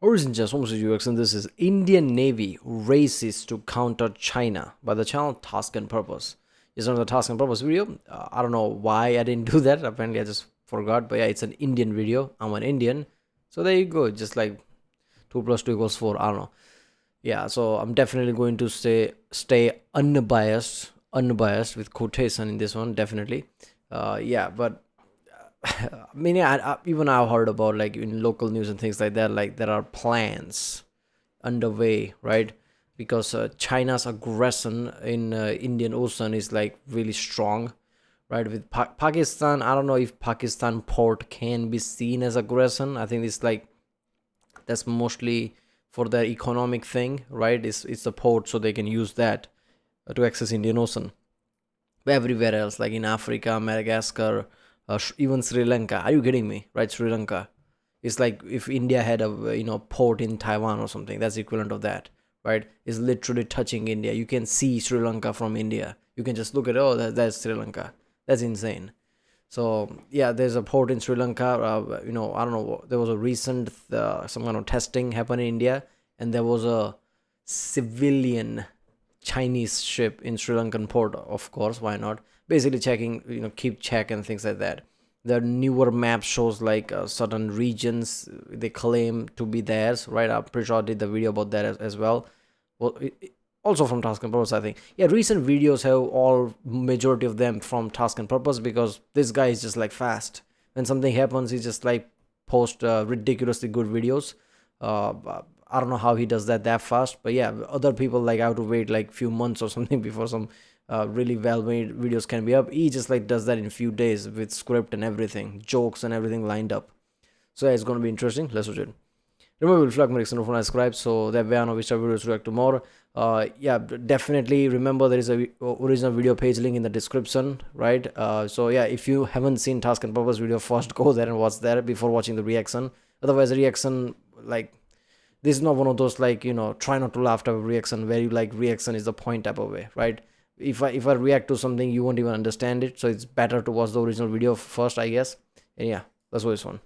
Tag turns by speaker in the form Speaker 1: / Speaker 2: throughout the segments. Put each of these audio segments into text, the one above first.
Speaker 1: Origin just almost UX, and this is Indian Navy races to counter China by the channel Task and Purpose. It's another Task and Purpose video. I don't know why I didn't do that. Apparently, I just forgot. But yeah, it's an Indian video. I'm an Indian, so there you go. Just like 2 + 2 = 4. I don't know. Yeah, so I'm definitely going to stay unbiased with quotation in this one, definitely. Yeah, but I mean, yeah, even I've heard about like in local news and things like that, like there are plans underway, right? Because China's aggression in Indian Ocean is like really strong, right? With Pakistan, I don't know if Pakistan port can be seen as aggression. I think it's like that's mostly for their economic thing, right? It's a port, so they can use that to access Indian Ocean. But everywhere else, like in Africa, Madagascar, even Sri Lanka. Are you kidding me? Right, Sri Lanka. It's like if India had a port in Taiwan or something. That's the equivalent of that, right? It's literally touching India. You can see Sri Lanka from India. You can just look at that's Sri Lanka. That's insane. So yeah, there's a port in Sri Lanka. I don't know. There was a recent some kind of testing happened in India, and there was a civilian Chinese ship in Sri Lankan port. Of course, why not? Basically checking, keep check and things like that. The newer map shows like certain regions they claim to be theirs, right? I'm pretty sure I did the video about that as well. Well, also from Task and Purpose, I think. Yeah, recent videos have all majority of them from Task and Purpose because this guy is just like fast. When something happens, he just like post ridiculously good videos. I don't know how he does that fast, but yeah, other people like have to wait like few months or something before some really well made videos can be up. He just like does that in a few days with script and everything, jokes and everything lined up. So yeah, it's gonna be interesting. Let's watch it. Remember, we'll flag Merrickson from subscribe so that way I know which videos to react to more. Yeah, definitely remember there is a original video page link in the description, right? So yeah, if you haven't seen Task and Purpose video, first go there and watch that before watching the reaction. Otherwise, the reaction, like, this is not one of those like try not to laugh type of reaction where you like reaction is the point type of way, right? If I react to something, you won't even understand it, so it's better to watch the original video first, I guess. And yeah, that's what this one.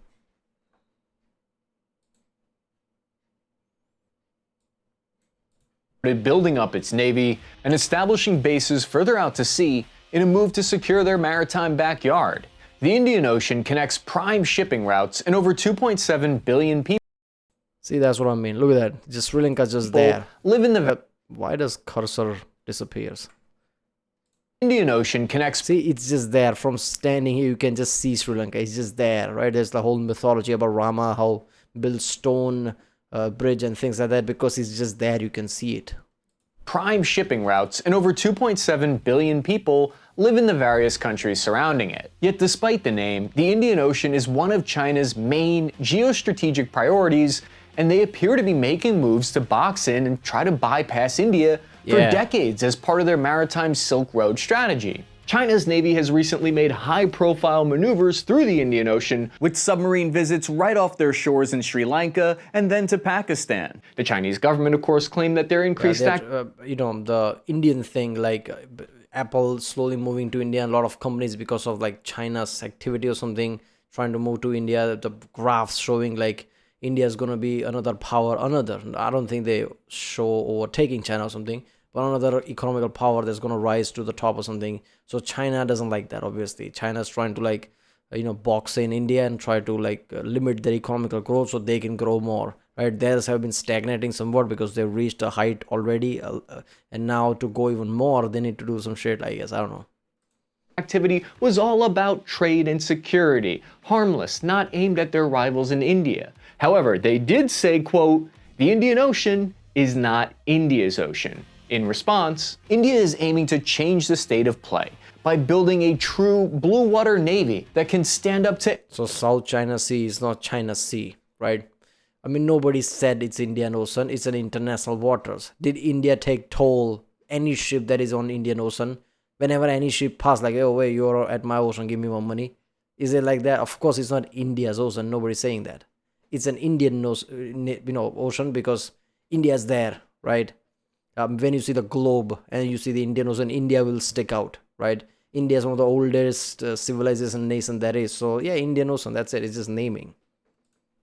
Speaker 2: Building up its navy and establishing bases further out to sea in a move to secure their maritime backyard. The Indian Ocean connects prime shipping routes and over 2.7 billion people.
Speaker 1: See, that's what I mean. Look at that. Just Sri Lanka just there.
Speaker 2: Live in the
Speaker 1: why does cursor disappears?
Speaker 2: Indian Ocean connects.
Speaker 1: See, it's just there. From standing here, you can just see Sri Lanka. It's just there, right? There's the whole mythology about Rama, how build stone bridge and things like that, because it's just there. You can see it.
Speaker 2: Prime shipping routes and over 2.7 billion people live in the various countries surrounding it. Yet despite the name, the Indian Ocean is one of China's main geostrategic priorities, and they appear to be making moves to box in and try to bypass India for decades as part of their maritime Silk Road strategy. China's Navy has recently made high-profile maneuvers through the Indian Ocean, with submarine visits right off their shores in Sri Lanka and then to Pakistan. The Chinese government, of course, claimed that their increased
Speaker 1: the Indian thing, like Apple slowly moving to India, and a lot of companies because of like China's activity or something trying to move to India. The graphs showing like India is gonna be another power, I don't think they show overtaking China or something, but another economical power that's going to rise to the top or something. So China doesn't like that, obviously. China's trying to like box in India and try to like limit their economical growth so they can grow more, right? Theirs have been stagnating somewhat because they've reached a height already, and now to go even more they need to do some shit, I guess. I don't know.
Speaker 2: Activity was all about trade and security, harmless, not aimed at their rivals in India. However, they did say, quote, "The Indian Ocean is not India's ocean." In response, India is aiming to change the state of play by building a true blue water navy that can stand up to.
Speaker 1: So South China Sea is not China Sea, right? I mean, nobody said it's Indian Ocean. It's an international waters. Did India take toll any ship that is on Indian Ocean? Whenever any ship pass, like, oh wait, you're at my ocean, give me more money. Is it like that? Of course, it's not India's ocean. Nobody's saying that. It's an Indian ocean because India's there, right? When you see the globe and you see the Indian Ocean, India will stick out, right? India is one of the oldest civilization nation there is. So yeah, Indian Ocean, that's it. It's just naming.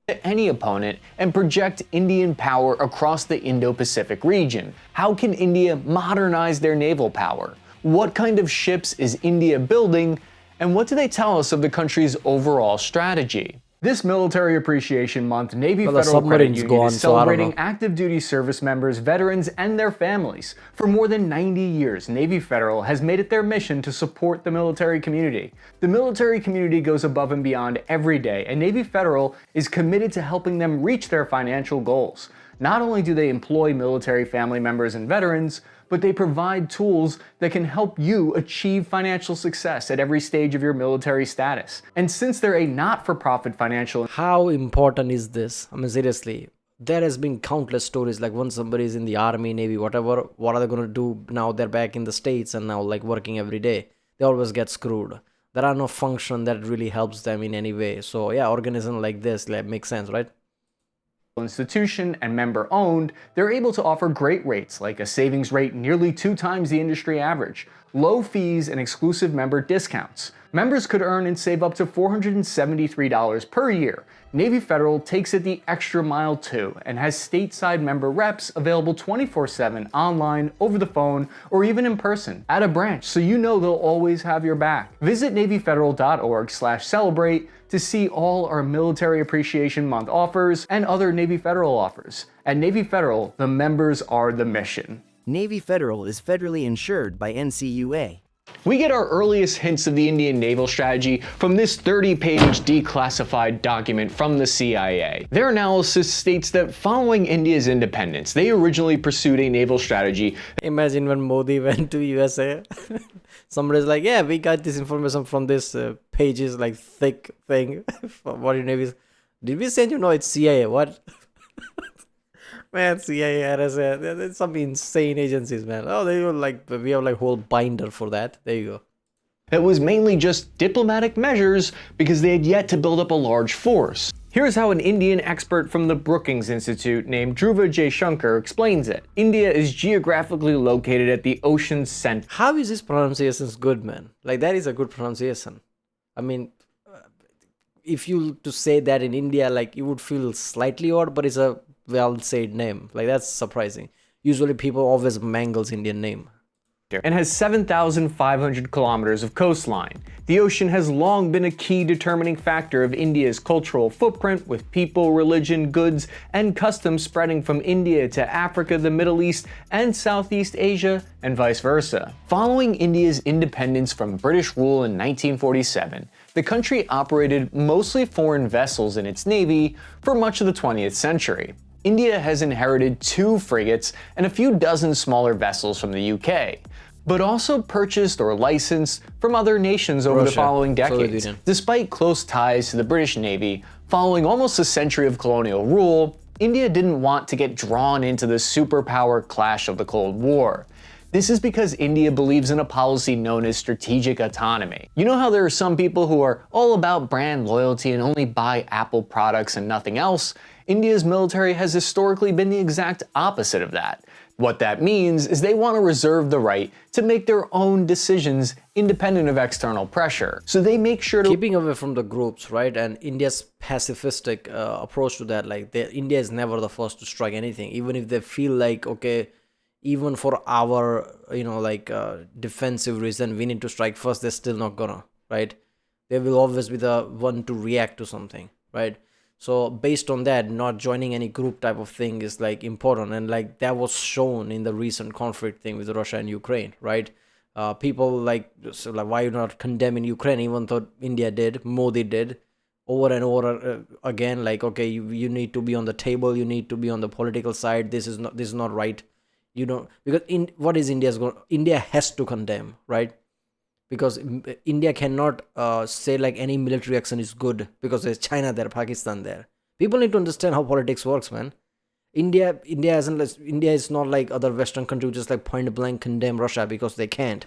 Speaker 2: any opponent and project Indian power across the Indo-Pacific region. How can India modernize their naval power? What kind of ships is India building? And what do they tell us of the country's overall strategy? This Military Appreciation Month, Navy Federal Credit Union is celebrating active duty service members, veterans, and their families. For more than 90 years, Navy Federal has made it their mission to support the military community. The military community goes above and beyond every day, and Navy Federal is committed to helping them reach their financial goals. Not only do they employ military family members and veterans, but they provide tools that can help you achieve financial success at every stage of your military status. And since they're a not-for-profit financial...
Speaker 1: How important is this? I mean, seriously, there has been countless stories like when somebody is in the army, navy, whatever, what are they going to do now? They're back in the States and now like working every day. They always get screwed. There are no function that really helps them in any way. So yeah, organism like this like, makes sense, right?
Speaker 2: Institution and member owned, they're able to offer great rates like a savings rate nearly 2 times the industry average, low fees and exclusive member discounts. Members could earn and save up to $473 per year. Navy Federal takes it the extra mile too and has stateside member reps available 24/7 online, over the phone, or even in person at a branch, so you know they'll always have your back. Visit NavyFederal.org/celebrate to see all our Military Appreciation Month offers and other Navy Federal offers. At Navy Federal, the members are the mission.
Speaker 3: Navy Federal is federally insured by NCUA.
Speaker 2: We get our earliest hints of the Indian naval strategy from this 30-page declassified document from the CIA. Their analysis states that following India's independence, they originally pursued a naval strategy.
Speaker 1: Imagine when Modi went to USA. Somebody's like, yeah, we got this information from this pages like thick thing. What your name is? Did we send you? No, it's CIA. What? Man, CIA, NSA, there's some insane agencies, man. Oh, they were like, we have like whole binder for that. There you go.
Speaker 2: It was mainly just diplomatic measures because they had yet to build up a large force. Here's how an Indian expert from the Brookings Institute named Dhruva J. Shankar explains it. India is geographically located at the ocean's center.
Speaker 1: How is this pronunciation good, man? Like, that is a good pronunciation. I mean, if you to say that in India, like, you would feel slightly odd, but it's a well-said name. Like, that's surprising. Usually people always mangles Indian name.
Speaker 2: And has 7,500 kilometers of coastline. The ocean has long been a key determining factor of India's cultural footprint, with people, religion, goods, and customs spreading from India to Africa, the Middle East, and Southeast Asia, and vice versa. Following India's independence from British rule in 1947, the country operated mostly foreign vessels in its navy for much of the 20th century. India has inherited 2 frigates and a few dozen smaller vessels from the UK, but also purchased or licensed from other nations over the following decades. Despite close ties to the British Navy, following almost a century of colonial rule, India didn't want to get drawn into the superpower clash of the Cold War. This is because India believes in a policy known as strategic autonomy. You know how there are some people who are all about brand loyalty and only buy Apple products and nothing else? India's military has historically been the exact opposite of that. What that means is they want to reserve the right to make their own decisions independent of external pressure. So they make sure to...
Speaker 1: Keeping away from the groups, right? And India's pacifistic approach to that, like India is never the first to strike anything, even if they feel like, okay, even for our, defensive reason, we need to strike first, they're still not gonna, right? They will always be the one to react to something, right? So based on that, not joining any group type of thing is like important, and like that was shown in the recent conflict thing with Russia and Ukraine, right? People why you not condemning Ukraine, even though India did, Modi did, over and over again, like, okay, you need to be on the table, you need to be on the political side. This is not right. You don't, because India has to condemn, right? Because India cannot say like any military action is good because there's China there, Pakistan there. People need to understand how politics works, man. India is not like other Western countries just like point blank condemn Russia because they can't.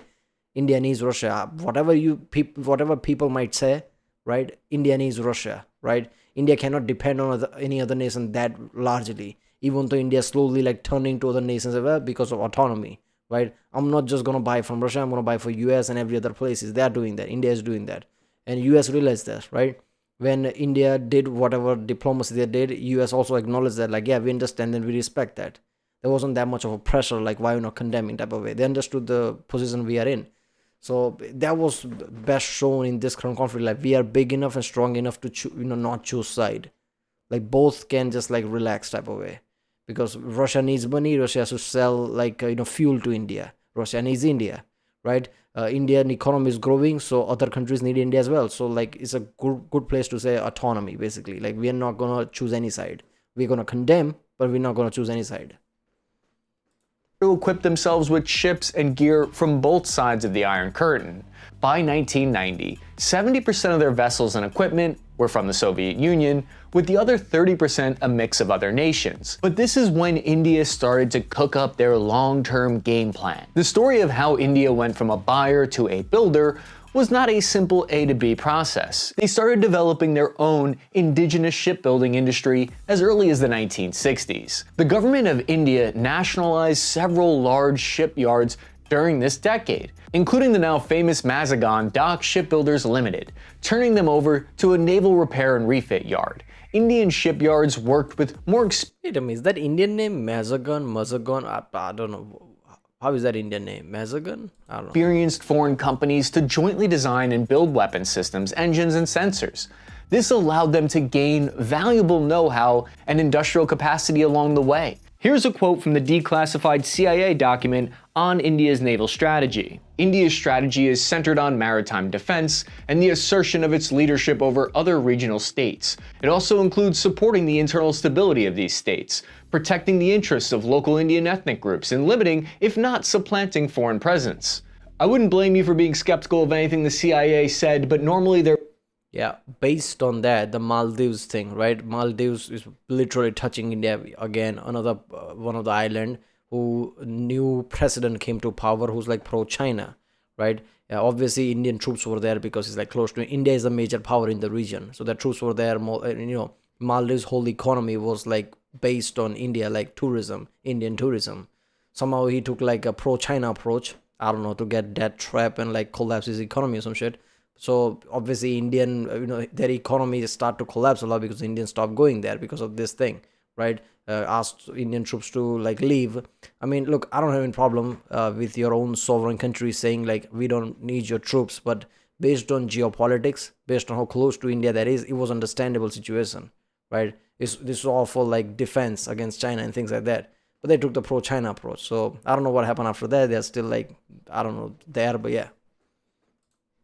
Speaker 1: India needs Russia. Whatever people might say, right? India needs Russia, right? India cannot depend on any other nation that largely. Even though India is slowly like turning to other nations because of autonomy, right? I'm not just going to buy from Russia, I'm going to buy for US and every other places. They are doing that. India is doing that. And US realized that, right? When India did whatever diplomacy they did, US also acknowledged that, like, yeah, we understand and we respect that. There wasn't that much of a pressure, like, why are you not condemning type of way. They understood the position we are in. So that was best shown in this current conflict. Like, we are big enough and strong enough to not choose side. Like, both can just like relax type of way, because Russia needs money. Russia has to sell, like, fuel to India. Russia needs India, right? Indian economy is growing, so other countries need India as well. So, like, it's a good place to say autonomy, basically. Like, we are not gonna choose any side. We're gonna condemn, but we're not gonna choose any side.
Speaker 2: To equip themselves with ships and gear from both sides of the Iron Curtain. By 1990, 70% of their vessels and equipment were from the Soviet Union, with the other 30% a mix of other nations. But this is when India started to cook up their long-term game plan. The story of how India went from a buyer to a builder was not a simple A to B process. They started developing their own indigenous shipbuilding industry as early as the 1960s. The government of India nationalized several large shipyards during this decade, including the now famous Mazagon Dock Shipbuilders Limited, turning them over to a naval repair and refit yard. Indian shipyards worked with more
Speaker 1: Wait a minute, is that Indian name Mazagon? I don't know. How is that Indian name? Mazagon? I don't know.
Speaker 2: experienced foreign companies to jointly design and build weapon systems, engines, and sensors. This allowed them to gain valuable know-how and industrial capacity along the way. Here's a quote from the declassified CIA document on India's naval strategy. India's strategy is centered on maritime defense and the assertion of its leadership over other regional states. It also includes supporting the internal stability of these states, protecting the interests of local Indian ethnic groups, and limiting, if not supplanting, foreign presence. I wouldn't blame you for being skeptical of anything the CIA said, but normally they're
Speaker 1: Yeah, based on that, the Maldives thing, right? Maldives is literally touching India again. Another one of the island who new president came to power, who's like pro-China, right? Obviously, Indian troops were there because it's like close to India is a major power in the region, so the troops were there. Maldives' whole economy was like based on India, like tourism, Indian tourism. Somehow he took like a pro-China approach. I don't know, to get that trap and like collapse his economy or some shit. So obviously Indian, their economy start to collapse a lot because Indians stopped going there because of this thing, right? Asked Indian troops to like leave. I mean, look, I don't have any problem with your own sovereign country saying like, we don't need your troops, but based on geopolitics, based on how close to India that is, it was understandable situation, right? This is all for like defense against China and things like that. But they took the pro-China approach. So I don't know what happened after that. They're still like, I don't know, there, but yeah.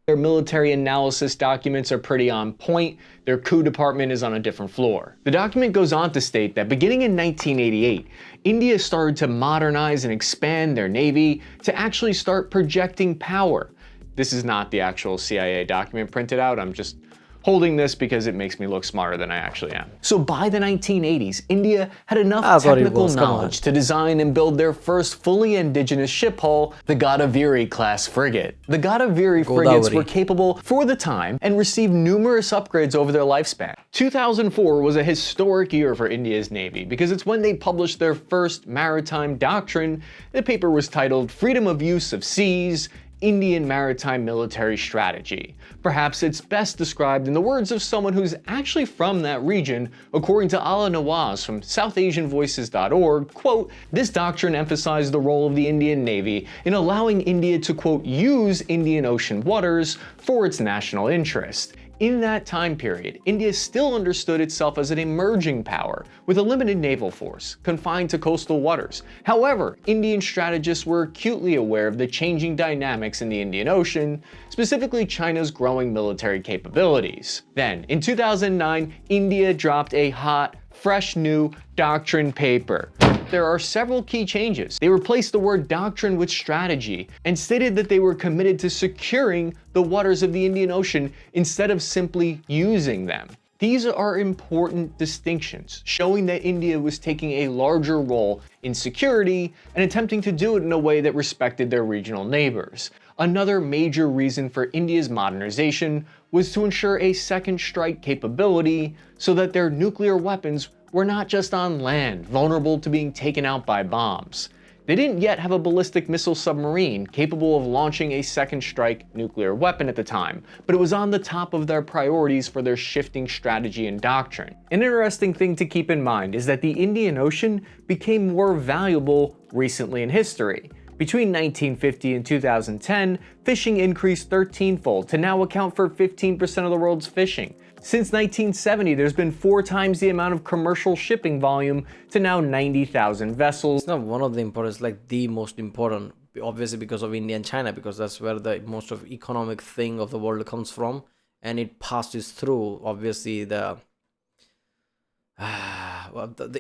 Speaker 2: Their military analysis documents are pretty on point. Their coup department is on a different floor. The document goes on to state that beginning in 1988, India started to modernize and expand their navy to actually start projecting power. This is not the actual CIA document printed out. I'm just holding this because it makes me look smarter than I actually am. So by the 1980s, India had enough technical knowledge to design and build their first fully indigenous ship hull, the Godavari class frigate. The Godavari frigates were capable for the time and received numerous upgrades over their lifespan. 2004 was a historic year for India's Navy because it's when they published their first maritime doctrine. The paper was titled Freedom of Use of Seas, Indian Maritime Military Strategy. Perhaps it's best described in the words of someone who's actually from that region, according to Ala Nawaz from SouthAsianVoices.org, quote, "This doctrine emphasized the role of the Indian Navy in allowing India to, quote, use Indian Ocean waters for its national interest. In that time period, India still understood itself as an emerging power with a limited naval force, confined to coastal waters. However, Indian strategists were acutely aware of the changing dynamics in the Indian Ocean, specifically China's growing military capabilities. Then, in 2009, India dropped a hot, fresh new doctrine paper. There are several key changes. They replaced the word doctrine with strategy and stated that they were committed to securing the waters of the Indian Ocean instead of simply using them. These are important distinctions, showing that India was taking a larger role in security and attempting to do it in a way that respected their regional neighbors. Another major reason for India's modernization was to ensure a second strike capability so that their nuclear weapons were not just on land, vulnerable to being taken out by bombs. They didn't yet have a ballistic missile submarine capable of launching a second strike nuclear weapon at the time, but it was on the top of their priorities for their shifting strategy and doctrine. An interesting thing to keep in mind is that the Indian Ocean became more valuable recently in history. Between 1950 and 2010, fishing increased 13-fold to now account for 15% of the world's fishing. Since 1970, there's been 4 times the amount of commercial shipping volume to now 90,000 vessels.
Speaker 1: It's not one of the important, it's like the most important, obviously because of India and China, because that's where the most of economic thing of the world comes from, and it passes through, obviously, the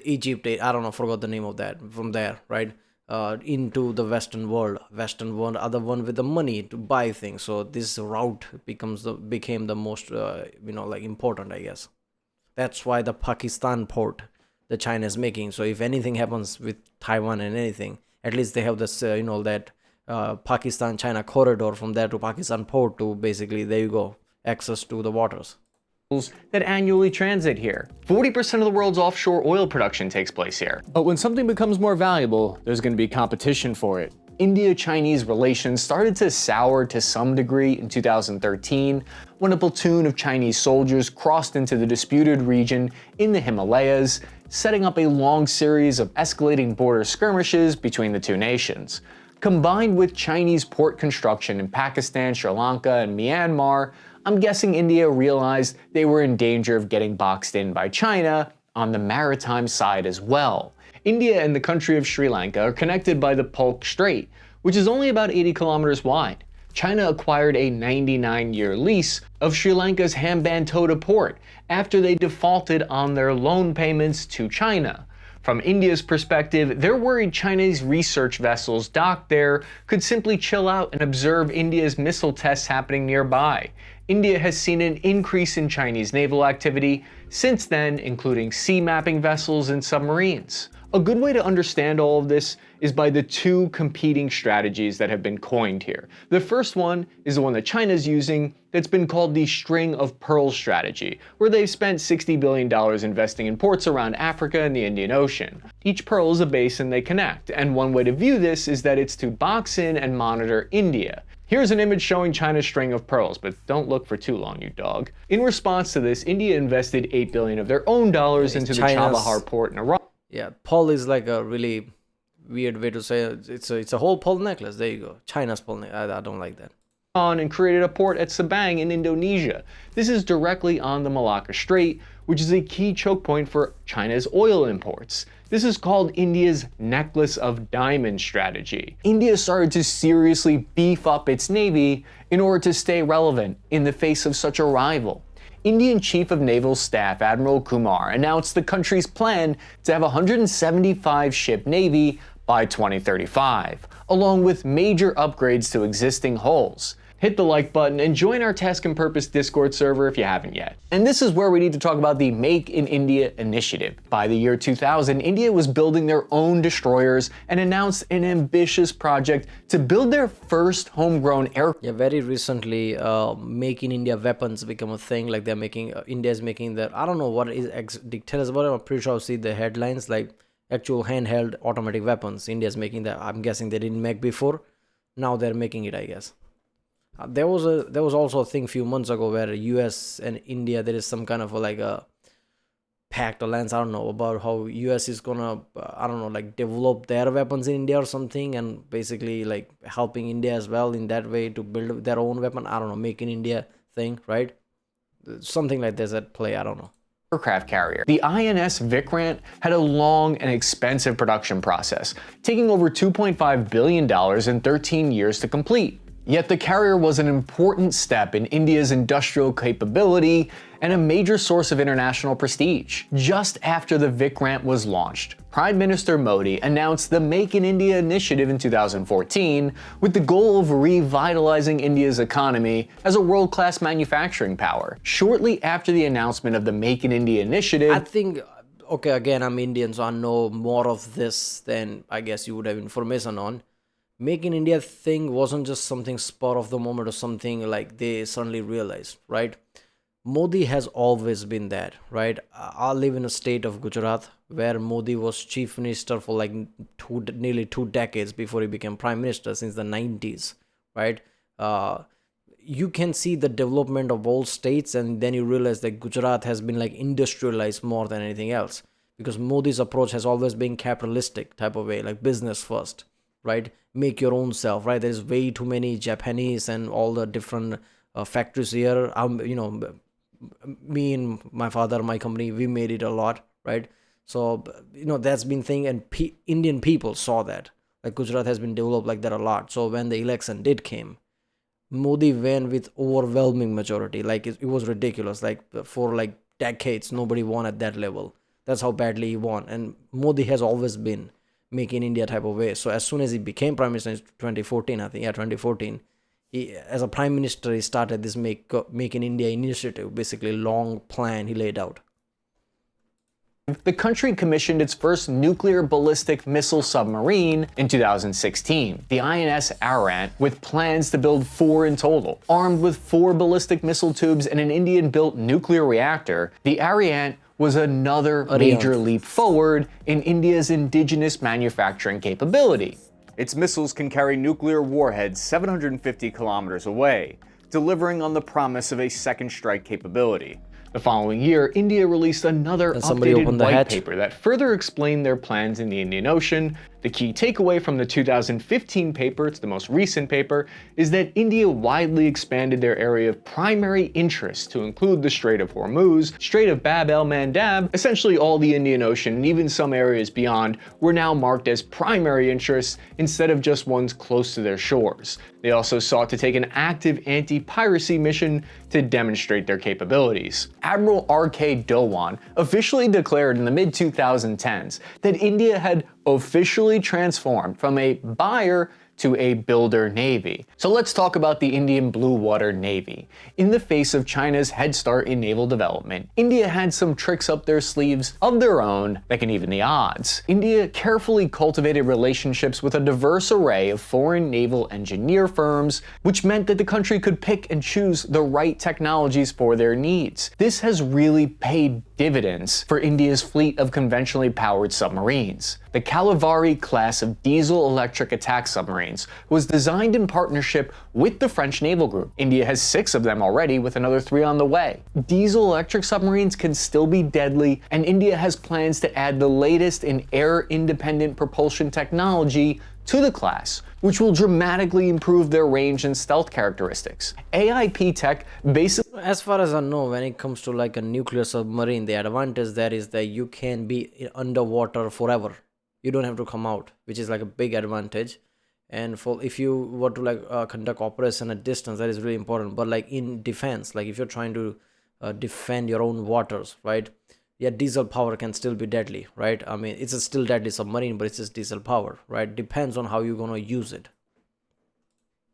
Speaker 1: Egypt, I don't know, forgot the name of that, from there, right? Into the Western world, other one with the money to buy things. So this route became the most, like important, I guess. That's why the Pakistan port, the China is making. So if anything happens with Taiwan and anything, at least they have this, that Pakistan-China corridor from there to Pakistan port to basically, there you go, access to the waters
Speaker 2: that annually transit here. 40% of the world's offshore oil production takes place here. But when something becomes more valuable, there's going to be competition for it. India-Chinese relations started to sour to some degree in 2013 when a platoon of Chinese soldiers crossed into the disputed region in the Himalayas, setting up a long series of escalating border skirmishes between the two nations. Combined with Chinese port construction in Pakistan, Sri Lanka, and Myanmar, I'm guessing India realized they were in danger of getting boxed in by China on the maritime side as well. India and the country of Sri Lanka are connected by the Palk Strait, which is only about 80 kilometers wide. China acquired a 99-year lease of Sri Lanka's Hambantota port after they defaulted on their loan payments to China. From India's perspective, they're worried Chinese research vessels docked there could simply chill out and observe India's missile tests happening nearby. India has seen an increase in Chinese naval activity since then, including sea mapping vessels and submarines. A good way to understand all of this is by the 2 competing strategies that have been coined here. The first one is the one that China's using that's been called the string of pearls strategy, where they've spent $60 billion investing in ports around Africa and the Indian Ocean. Each pearl is a basin they connect, and one way to view this is that it's to box in and monitor India. Here's an image showing China's string of pearls, but don't look for too long, you dog. In response to this, India invested $8 billion of their own dollars into the Chabahar port in Iran.
Speaker 1: Yeah, pearl is like a really weird way to say it. It's a whole pearl necklace. There you go. China's pearl necklace. I don't like that.
Speaker 2: And created a port at Sabang in Indonesia. This is directly on the Malacca Strait, which is a key choke point for China's oil imports. This is called India's necklace of diamonds strategy. India started to seriously beef up its navy in order to stay relevant in the face of such a rival. Indian Chief of Naval Staff Admiral Kumar announced the country's plan to have a 175-ship navy by 2035, along with major upgrades to existing hulls. Hit the like button and join our Task and Purpose Discord server if you haven't yet. And this is where we need to talk about the Make in India initiative. By the year 2000, India was building their own destroyers and announced an ambitious project to build their first homegrown aircraft.
Speaker 1: Yeah, very recently, Make in India weapons become a thing. Like they're making, India is making their, I don't know what is details about it. I'm pretty sure I'll see the headlines like actual handheld automatic weapons. India's making that. I'm guessing they didn't make before. Now they're making it, I guess. There was also a thing a few months ago where US and India, there is some kind of like a pact alliance, I don't know, about how US is gonna like develop their weapons in India or something, and basically like helping India as well in that way to build their own weapon. I don't know, Make in India thing, right? Something like this at play, I don't know.
Speaker 2: Aircraft carrier. The INS Vikrant had a long and expensive production process, taking over $2.5 billion and 13 years to complete. Yet the carrier was an important step in India's industrial capability and a major source of international prestige. Just after the Vikrant was launched, Prime Minister Modi announced the Make in India initiative in 2014 with the goal of revitalizing India's economy as a world-class manufacturing power. Shortly after the announcement of the Make in India initiative,
Speaker 1: I think, okay, again, I'm Indian, so I know more of this than I guess you would have information on. Make in India thing wasn't just something spur of the moment or something like they suddenly realized, right? Modi has always been that, right? I live in a state of Gujarat where Modi was chief minister for like nearly 2 decades before he became prime minister, since the 90s, right? You can see the development of all states, and then you realize that Gujarat has been like industrialized more than anything else, because Modi's approach has always been capitalistic type of way, like business first, right? Make your own self, right? There's way too many Japanese and all the different factories here. Me and my father, my company, we made it a lot, right? So that's been thing, and Indian people saw that, like Gujarat has been developed like that a lot. So when the election did came, Modi won with overwhelming majority. Like it was ridiculous. Like for like decades nobody won at that level. That's how badly he won. And Modi has always been making India type of way. So as soon as he became prime minister in 2014, I think, 2014, he, as a prime minister, he started this Make in India initiative, basically long plan he laid out.
Speaker 2: The country commissioned its first nuclear ballistic missile submarine in 2016, the INS Arrant, with plans to build 4 in total. Armed with 4 ballistic missile tubes and an Indian-built nuclear reactor, the Arrant was another major leap forward in India's indigenous manufacturing capability.
Speaker 4: Its missiles can carry nuclear warheads 750 kilometers away, delivering on the promise of a second strike capability.
Speaker 2: The following year, India released another updated white paper that further explained their plans in the Indian Ocean. The key takeaway from the 2015 paper, it's the most recent paper, is that India widely expanded their area of primary interest to include the Strait of Hormuz, Strait of Bab el-Mandab. Essentially all the Indian Ocean and even some areas beyond were now marked as primary interests instead of just ones close to their shores. They also sought to take an active anti-piracy mission to demonstrate their capabilities. Admiral R.K. Dowan officially declared in the mid-2010s that India had officially transformed from a buyer to a builder navy. So let's talk about the Indian Blue Water Navy. In the face of China's head start in naval development, India had some tricks up their sleeves of their own that can even the odds. India carefully cultivated relationships with a diverse array of foreign naval engineer firms, which meant that the country could pick and choose the right technologies for their needs. This has really paid dividends for India's fleet of conventionally powered submarines. The Kalavari class of diesel-electric attack submarines was designed in partnership with the French naval group. India has 6 of them already, with another 3 on the way. Diesel-electric submarines can still be deadly, and India has plans to add the latest in air-independent propulsion technology to the class, which will dramatically improve their range and stealth characteristics. AIP tech basically...
Speaker 1: As far as I know, when it comes to like a nuclear submarine, the advantage there is that you can be underwater forever. You don't have to come out, which is like a big advantage. And for if you were to like conduct operation at distance, that is really important. But like in defense, like if you're trying to defend your own waters, right? Yeah, diesel power can still be deadly, right? I mean, it's a still deadly submarine, but it's just diesel power, right? Depends on how you're gonna use it.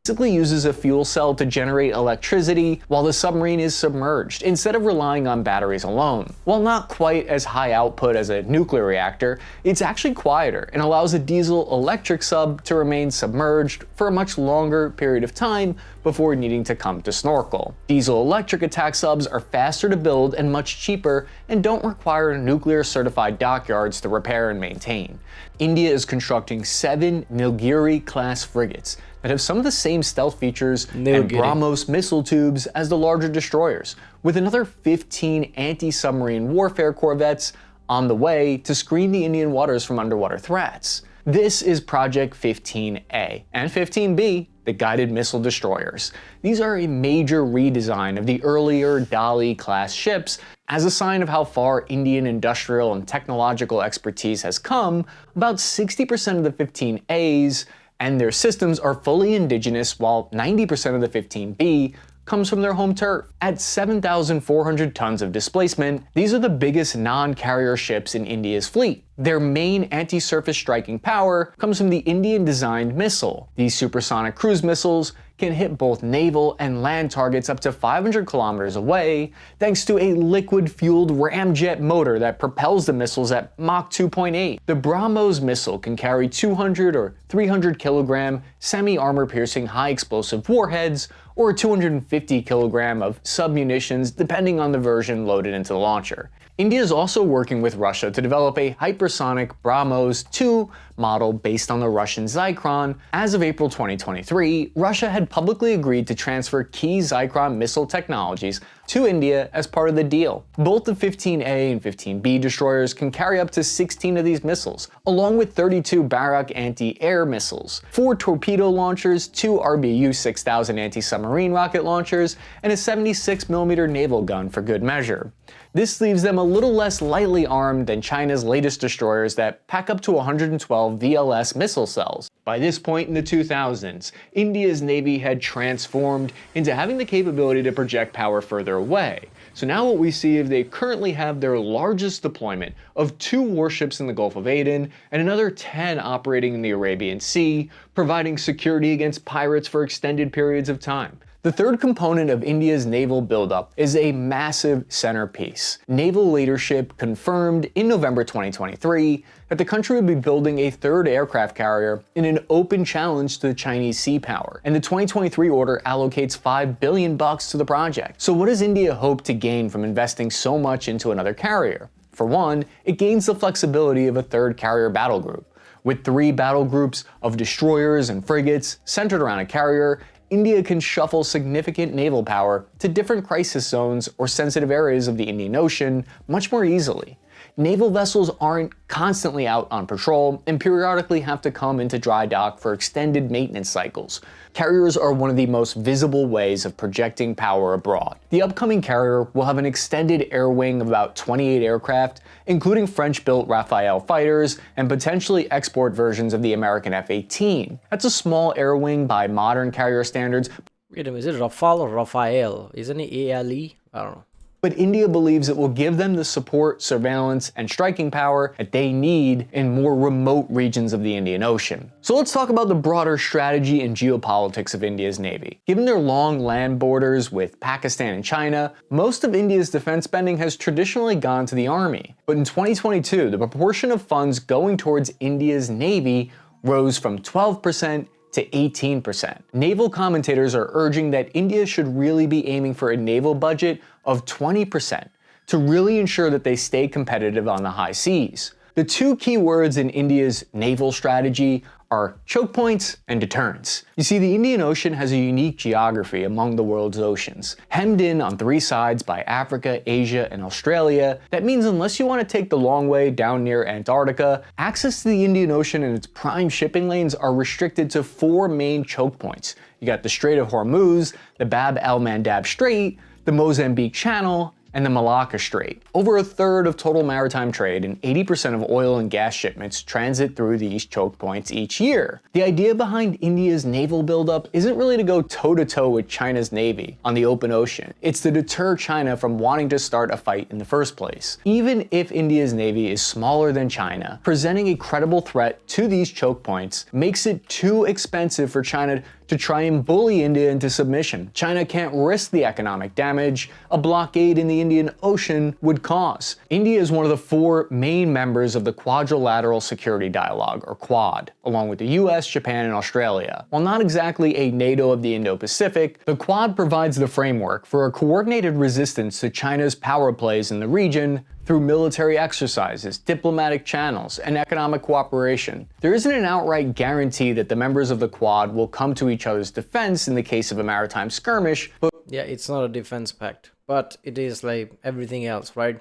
Speaker 2: Basically uses a fuel cell to generate electricity while the submarine is submerged, instead of relying on batteries alone. While not quite as high output as a nuclear reactor, it's actually quieter and allows a diesel-electric sub to remain submerged for a much longer period of time before needing to come to snorkel. Diesel-electric attack subs are faster to build and much cheaper, and don't require nuclear-certified dockyards to repair and maintain. India is constructing 7 Nilgiri-class frigates that have some of the same stealth features and BrahMos missile tubes as the larger destroyers, with another 15 anti-submarine warfare corvettes on the way to screen the Indian waters from underwater threats. This is Project 15A and 15B, the guided missile destroyers. These are a major redesign of the earlier Dali-class ships. As a sign of how far Indian industrial and technological expertise has come, about 60% of the 15As and their systems are fully indigenous, while 90% of the 15B comes from their home turf. At 7,400 tons of displacement, these are the biggest non-carrier ships in India's fleet. Their main anti-surface striking power comes from the Indian-designed missile. These supersonic cruise missiles can hit both naval and land targets up to 500 kilometers away, thanks to a liquid-fueled ramjet motor that propels the missiles at Mach 2.8. The BrahMos missile can carry 200 or 300 kilogram semi-armor piercing high-explosive warheads, or 250 kilogram of submunitions depending on the version loaded into the launcher. India is also working with Russia to develop a hypersonic BrahMos 2 model based on the Russian Zyklon. As of April 2023, Russia had publicly agreed to transfer key Zyklon missile technologies to India as part of the deal. Both the 15A and 15B destroyers can carry up to 16 of these missiles, along with 32 Barak anti-air missiles, 4 torpedo launchers, 2 RBU-6000 anti-submarine rocket launchers, and a 76mm naval gun for good measure. This leaves them a little less lightly armed than China's latest destroyers that pack up to 112 VLS missile cells. By this point in the 2000s, India's Navy had transformed into having the capability to project power further away. So now what we see is they currently have their largest deployment of 2 warships in the Gulf of Aden and another 10 operating in the Arabian Sea, providing security against pirates for extended periods of time. The third component of India's naval buildup is a massive centerpiece. Naval leadership confirmed in November 2023 that the country would be building a 3rd aircraft carrier in an open challenge to the Chinese sea power, and the 2023 order allocates $5 billion to the project. So what does India hope to gain from investing so much into another carrier? For one, it gains the flexibility of a 3rd carrier battle group. With 3 battle groups of destroyers and frigates centered around a carrier, India can shuffle significant naval power to different crisis zones or sensitive areas of the Indian Ocean much more easily. Naval vessels aren't constantly out on patrol and periodically have to come into dry dock for extended maintenance cycles. Carriers are one of the most visible ways of projecting power abroad. The upcoming carrier will have an extended air wing of about 28 aircraft, including French-built Rafale fighters and potentially export versions of the American F-18. That's a small air wing by modern carrier standards.
Speaker 1: Wait a minute, is it Rafale or Raphael? Isn't it ALE? I don't know.
Speaker 2: But India believes it will give them the support, surveillance, and striking power that they need in more remote regions of the Indian Ocean. So let's talk about the broader strategy and geopolitics of India's Navy. Given their long land borders with Pakistan and China, most of India's defense spending has traditionally gone to the army. But in 2022, the proportion of funds going towards India's Navy rose from 12% to 18%. Naval commentators are urging that India should really be aiming for a naval budget of 20% to really ensure that they stay competitive on the high seas. The 2 key words in India's naval strategy are choke points and deterrence. You see, the Indian Ocean has a unique geography among the world's oceans. Hemmed in on 3 sides by Africa, Asia, and Australia, that means unless you want to take the long way down near Antarctica, access to the Indian Ocean and its prime shipping lanes are restricted to 4 main choke points. You got the Strait of Hormuz, the Bab el-Mandab Strait, the Mozambique Channel, and the Malacca Strait. Over a third of total maritime trade and 80% of oil and gas shipments transit through these choke points each year. The idea behind India's naval buildup isn't really to go toe-to-toe with China's navy on the open ocean. It's to deter China from wanting to start a fight in the first place. Even if India's navy is smaller than China, presenting a credible threat to these choke points makes it too expensive for China to try and bully India into submission. China can't risk the economic damage a blockade in the Indian Ocean would cause. India is one of the 4 main members of the Quadrilateral Security Dialogue, or Quad, along with the US, Japan, and Australia. While not exactly a NATO of the Indo-Pacific, the Quad provides the framework for a coordinated resistance to China's power plays in the region through military exercises, diplomatic channels, and economic cooperation. There isn't an outright guarantee that the members of the Quad will come to each other's defense in the case of a maritime skirmish, but
Speaker 1: Yeah, it's not a defense pact, but it is like everything else, right?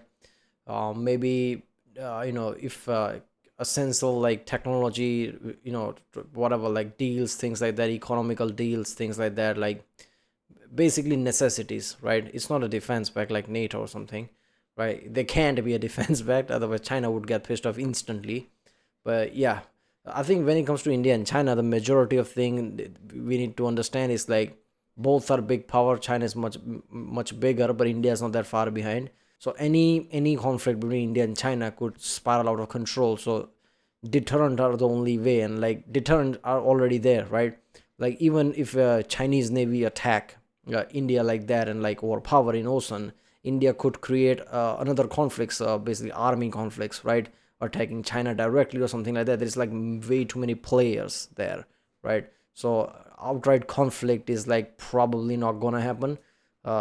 Speaker 1: Maybe, if essential like technology, whatever, like deals, things like that, economical deals, things like that, like basically necessities, right? It's not a defense pact like NATO or something. Right, they can't be a defense pact, otherwise China would get pissed off instantly. But yeah, I think when it comes to India and China, the majority of thing we need to understand is like both are big power. China is much bigger, but India is not that far behind. So any conflict between India and China could spiral out of control. So deterrent are the only way, and like deterrent are already there, right? Like even if a Chinese Navy attack India like that and like overpower in ocean, India could create another conflicts, basically army conflicts, right? Attacking China directly or something like that. There's like way too many players there, right? So outright conflict is like probably not gonna happen.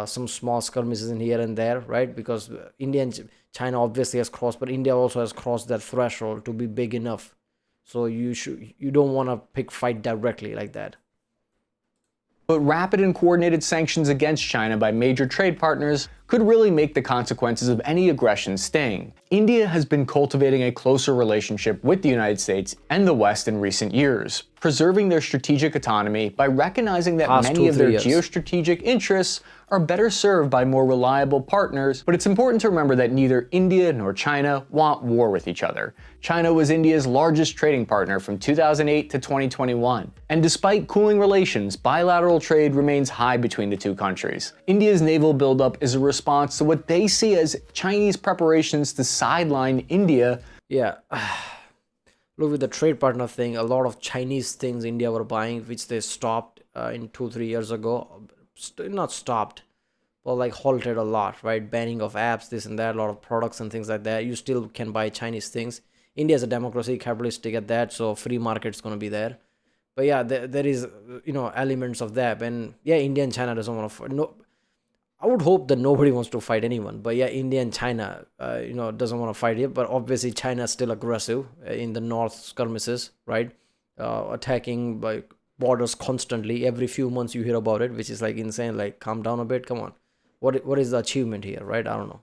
Speaker 1: Some small skirmishes in here and there, right? Because India and China obviously has crossed, but India also has crossed that threshold to be big enough. So you don't want to pick fight directly like that.
Speaker 2: But rapid and coordinated sanctions against China by major trade partners could really make the consequences of any aggression sting. India has been cultivating a closer relationship with the United States and the West in recent years, preserving their strategic autonomy by recognizing that many of their geostrategic interests are better served by more reliable partners. But it's important to remember that neither India nor China want war with each other. China was India's largest trading partner from 2008 to 2021. And despite cooling relations, bilateral trade remains high between the two countries. India's naval buildup is a response to what they see as Chinese preparations to sideline India.
Speaker 1: Yeah. Look, with the trade partner thing, a lot of Chinese things India were buying, which they stopped in 2-3 years ago. Not stopped, but like halted a lot, right? Banning of apps, this and that, a lot of products and things like that. You still can buy Chinese things. India is a democracy, capitalistic at that, so free market's gonna be there. But yeah, there is elements of that, and yeah, India and China doesn't want to fight. No, I would hope that nobody wants to fight anyone. But yeah, India and China, doesn't want to fight it. But obviously, China is still aggressive in the north skirmishes, right? Attacking by borders constantly. Every few months you hear about it, which is like insane. Like, calm down a bit. Come on, what is the achievement here, right? I don't know.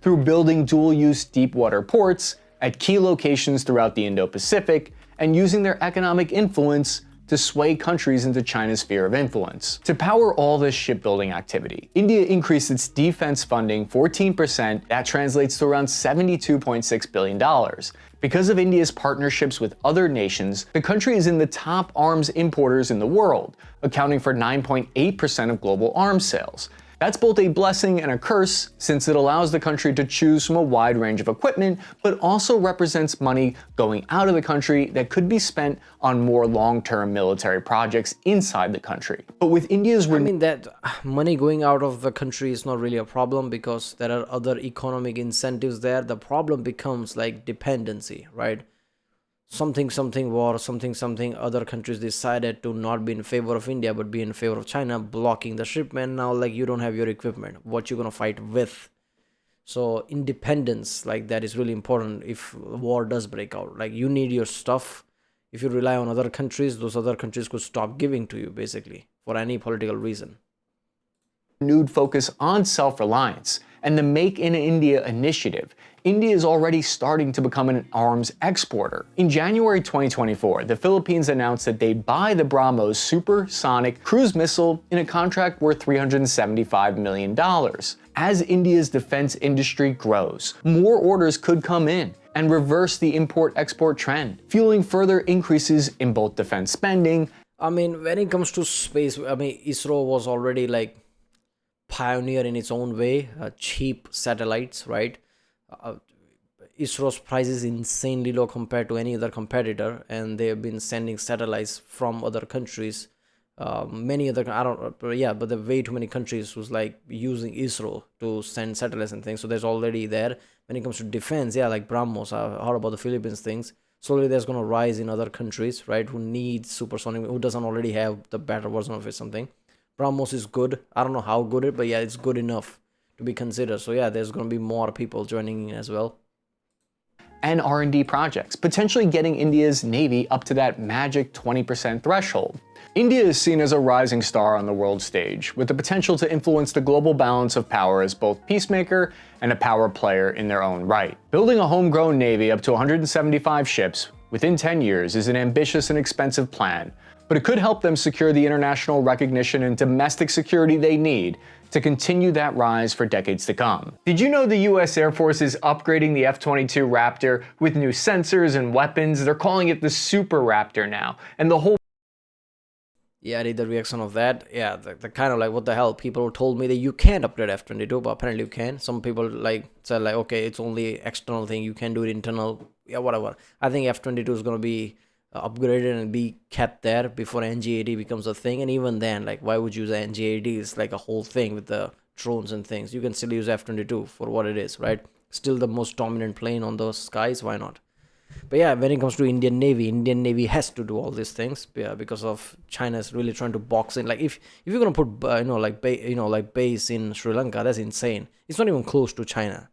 Speaker 2: Through building dual-use deep-water ports at key locations throughout the Indo-Pacific and using their economic influence to sway countries into China's sphere of influence. To power all this shipbuilding activity, India increased its defense funding 14%. That translates to around $72.6 billion. Because of India's partnerships with other nations, the country is in the top arms importers in the world, accounting for 9.8% of global arms sales. That's both a blessing and a curse, since it allows the country to choose from a wide range of equipment, but also represents money going out of the country that could be spent on more long-term military projects inside the country. But with India's
Speaker 1: that money going out of the country is not really a problem because there are other economic incentives there. The problem becomes like dependency, right? Something war, something other countries decided to not be in favor of India but be in favor of China, blocking the shipment. Now like you don't have your equipment, what you gonna fight with? So independence like that is really important if war does break out. Like you need your stuff. If you rely on other countries, those other countries could stop giving to you basically for any political reason.
Speaker 2: Renewed focus on self-reliance and the Make in India initiative, India is already starting to become an arms exporter. In January 2024, the Philippines announced that they'd buy the BrahMos supersonic cruise missile in a contract worth $375 million. As India's defense industry grows, more orders could come in and reverse the import-export trend, fueling further increases in both defense spending.
Speaker 1: When it comes to space, ISRO was already like pioneer in its own way, cheap satellites, right? ISRO's price is insanely low compared to any other competitor, and they have been sending satellites from other countries. Many other, but there are way too many countries who's like using ISRO to send satellites and things. So there's already there. When it comes to defense, like BrahMos, I heard about the Philippines things. Slowly there's going to rise in other countries, right? Who need supersonic, who doesn't already have the better version of it, something. BrahMos is good. I don't know how good it, but yeah, it's good enough to be considered. So yeah, there's going to be more people joining in as well.
Speaker 2: And R&D projects, potentially getting India's Navy up to that magic 20% threshold. India is seen as a rising star on the world stage, with the potential to influence the global balance of power as both peacemaker and a power player in their own right. Building a homegrown Navy up to 175 ships within 10 years is an ambitious and expensive plan, but it could help them secure the international recognition and domestic security they need to continue that rise for decades to come. Did you know the US Air Force is upgrading the F-22 Raptor with new sensors and weapons? They're calling it the Super Raptor now, and the whole
Speaker 1: Yeah, I did the reaction of that. Yeah, the kind of like, what the hell? People told me that you can't upgrade F-22, but apparently you can. Some people like said like, okay, it's only external thing. You can do it internal. Yeah, whatever. I think F-22 is gonna be upgraded and be kept there before NG-80 becomes a thing. And even then, like, why would you use NG-80? It's like a whole thing with the drones and things. You can still use F-22 for what it is, right? Still the most dominant plane on those skies. Why not? But yeah, when it comes to Indian Navy has to do all these things, yeah, because of China's really trying to box in. Like if you're gonna put like base in Sri Lanka, that's insane. It's not even close to China.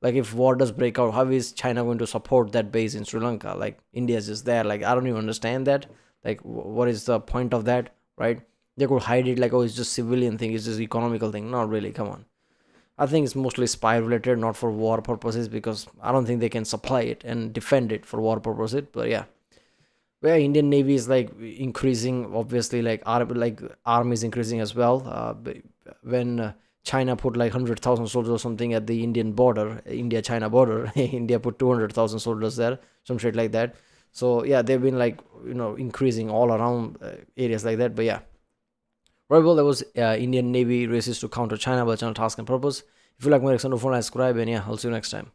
Speaker 1: Like if war does break out, how is China going to support that base in Sri Lanka? Like India's just there. Like I don't even understand that. Like what is the point of that, right? They could hide it like, oh, it's just civilian thing, it's just economical thing. Not really. Come on. I think it's mostly spy related, not for war purposes, because I don't think they can supply it and defend it for war purposes. But yeah, where Indian Navy is like increasing, obviously, like army is increasing as well. When China put like 100,000 soldiers or something at the Indian border, India-China border, India put 200,000 soldiers there, some shit like that. So yeah, they've been like increasing all around areas like that. But yeah. Right, well, that was Indian Navy races to counter China by channel task and purpose. If you like my reaction, don't forget to subscribe, and yeah, I'll see you next time.